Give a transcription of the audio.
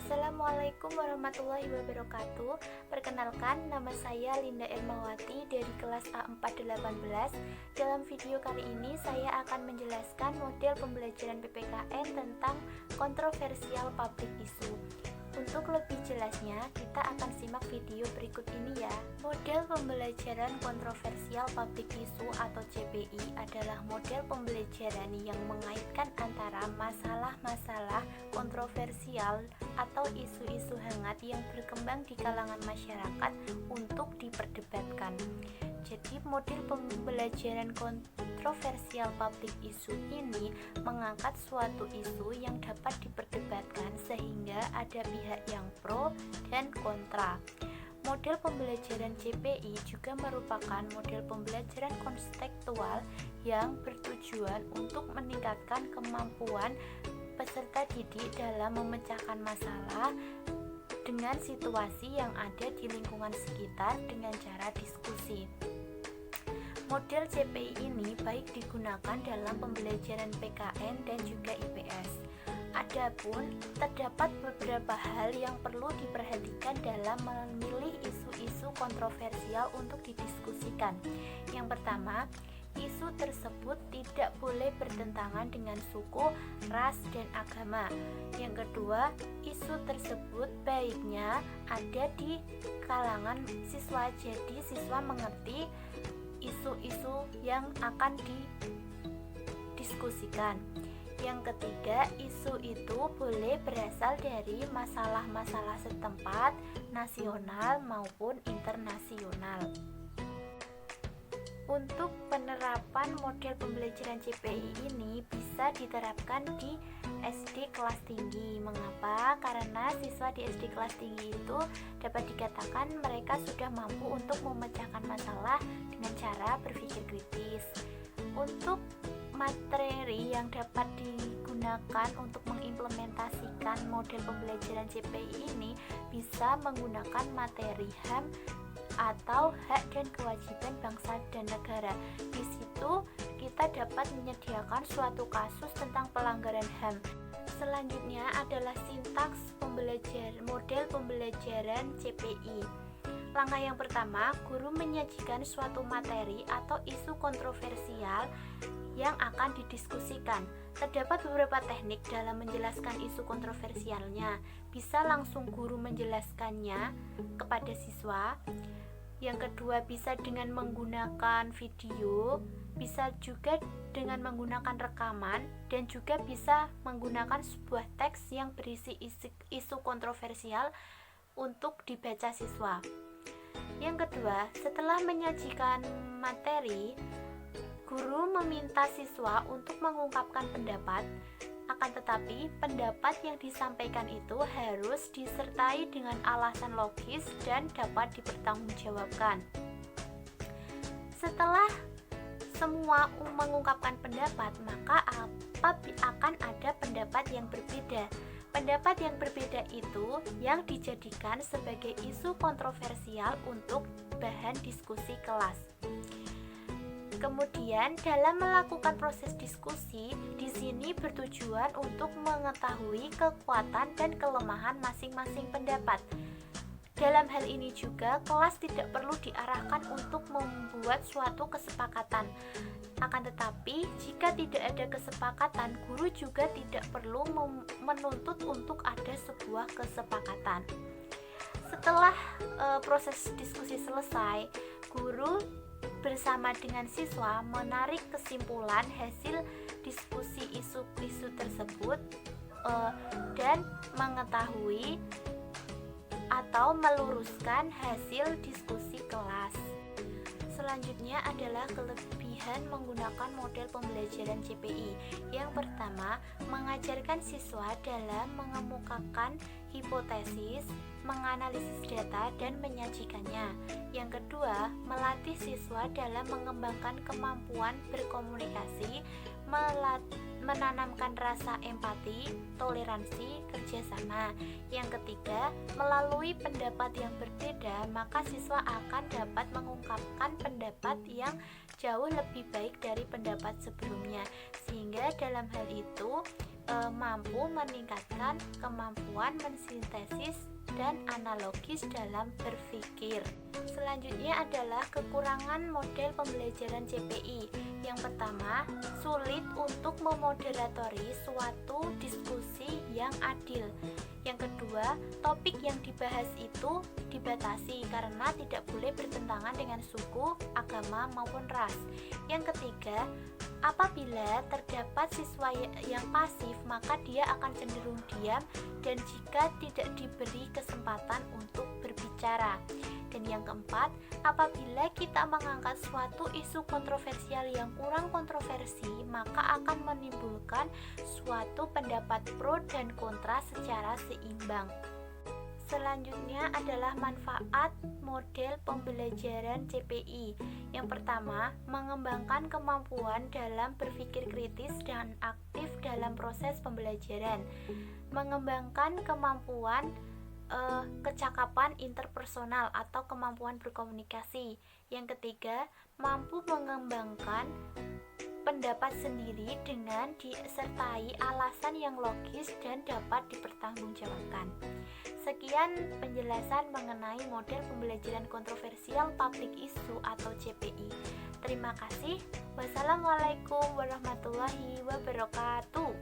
Assalamualaikum warahmatullahi wabarakatuh. Perkenalkan, nama saya Linda Ermawati dari kelas A418. Dalam video kali ini saya akan menjelaskan model pembelajaran PPKN tentang kontroversial public issue. Untuk lebih jelasnya, kita akan simak video berikut ini ya. Model pembelajaran kontroversial public issue atau CPI adalah model pembelajaran yang mengaitkan antara masalah-masalah kontroversial atau isu-isu hangat yang berkembang di kalangan masyarakat untuk diperdebatkan. Jadi model pembelajaran kontroversial public issue ini mengangkat suatu isu yang dapat diperdebatkan sehingga ada pihak yang pro dan kontra. Model pembelajaran CPI juga merupakan model pembelajaran konstekstual yang bertujuan untuk meningkatkan kemampuan peserta didik dalam memecahkan masalah dengan situasi yang ada di lingkungan sekitar dengan cara diskusi. Model CPI ini baik digunakan dalam pembelajaran PKN dan juga IPS. Adapun terdapat beberapa hal yang perlu diperhatikan dalam memilih isu-isu kontroversial untuk didiskusikan. Yang pertama, isu tersebut tidak boleh bertentangan dengan suku, ras, dan agama. Yang kedua, isu tersebut baiknya ada di kalangan siswa, jadi siswa mengerti isu-isu yang akan didiskusikan. Yang ketiga, isu itu boleh berasal dari masalah-masalah setempat, nasional maupun internasional. Untuk penerapan model pembelajaran CPI ini bisa diterapkan di SD kelas tinggi. Mengapa? Karena siswa di SD kelas tinggi itu dapat dikatakan mereka sudah mampu untuk memecahkan masalah dengan cara berpikir kritis. Untuk materi yang dapat digunakan untuk mengimplementasikan model pembelajaran CPI ini bisa menggunakan materi HAM atau hak dan kewajiban bangsa dan negara. Di situ kita dapat menyediakan suatu kasus tentang pelanggaran HAM. Selanjutnya adalah sintaks model pembelajaran CPI. Langkah yang pertama, guru menyajikan suatu materi atau isu kontroversial yang akan didiskusikan. Terdapat beberapa teknik dalam menjelaskan isu kontroversialnya. Bisa langsung guru menjelaskannya kepada siswa. Yang kedua, bisa dengan menggunakan video, bisa juga dengan menggunakan rekaman, dan juga bisa menggunakan sebuah teks yang berisi isu kontroversial untuk dibaca siswa. Yang kedua, setelah menyajikan materi, guru meminta siswa untuk mengungkapkan pendapat. Akan tetapi, pendapat yang disampaikan itu harus disertai dengan alasan logis dan dapat dipertanggungjawabkan. Setelah semua mengungkapkan pendapat, maka akan ada pendapat yang berbeda. Pendapat yang berbeda itu yang dijadikan sebagai isu kontroversial untuk bahan diskusi kelas. Kemudian dalam melakukan proses diskusi, di sini bertujuan untuk mengetahui kekuatan dan kelemahan masing-masing pendapat. Dalam hal ini juga, kelas tidak perlu diarahkan untuk membuat suatu kesepakatan. Akan tetapi, jika tidak ada kesepakatan, guru juga tidak perlu menuntut untuk ada sebuah kesepakatan. Setelah proses diskusi selesai, guru bersama dengan siswa menarik kesimpulan hasil diskusi isu-isu tersebut dan mengetahui atau meluruskan hasil diskusi kelas. Selanjutnya adalah kelebihan menggunakan model pembelajaran CPI. Yang pertama, mengajarkan siswa dalam mengemukakan hipotesis, menganalisis data, dan menyajikannya. Yang kedua, melatih siswa dalam mengembangkan kemampuan berkomunikasi, menanamkan rasa empati, toleransi, kerjasama. Yang ketiga, melalui pendapat yang berbeda, maka siswa akan dapat mengungkapkan pendapat yang jauh lebih baik dari pendapat sebelumnya, sehingga dalam hal itu mampu meningkatkan kemampuan mensintesis dan analogis dalam berpikir. Selanjutnya adalah kekurangan model pembelajaran CPI. Yang pertama, sulit untuk memoderatori suatu diskusi yang adil. Yang kedua, topik yang dibahas itu dibatasi karena tidak boleh bertentangan dengan suku, agama, maupun ras. Yang ketiga, apabila terdapat siswa yang pasif, maka dia akan cenderung diam dan jika tidak diberi kesempatan untuk berbicara. Dan yang keempat, apabila kita mengangkat suatu isu kontroversial yang kurang kontroversi, maka akan menimbulkan suatu pendapat pro dan kontra secara seimbang. Selanjutnya adalah manfaat model pembelajaran CPI. Yang pertama, mengembangkan kemampuan dalam berpikir kritis dan aktif dalam proses pembelajaran. Mengembangkan kemampuan kecakapan interpersonal atau kemampuan berkomunikasi. Yang ketiga, mampu mengembangkan pendapat sendiri dengan disertai alasan yang logis dan dapat dipertanggungjawabkan. Sekian penjelasan mengenai model pembelajaran kontroversial public issue atau CPI. Terima kasih. Wassalamualaikum warahmatullahi wabarakatuh.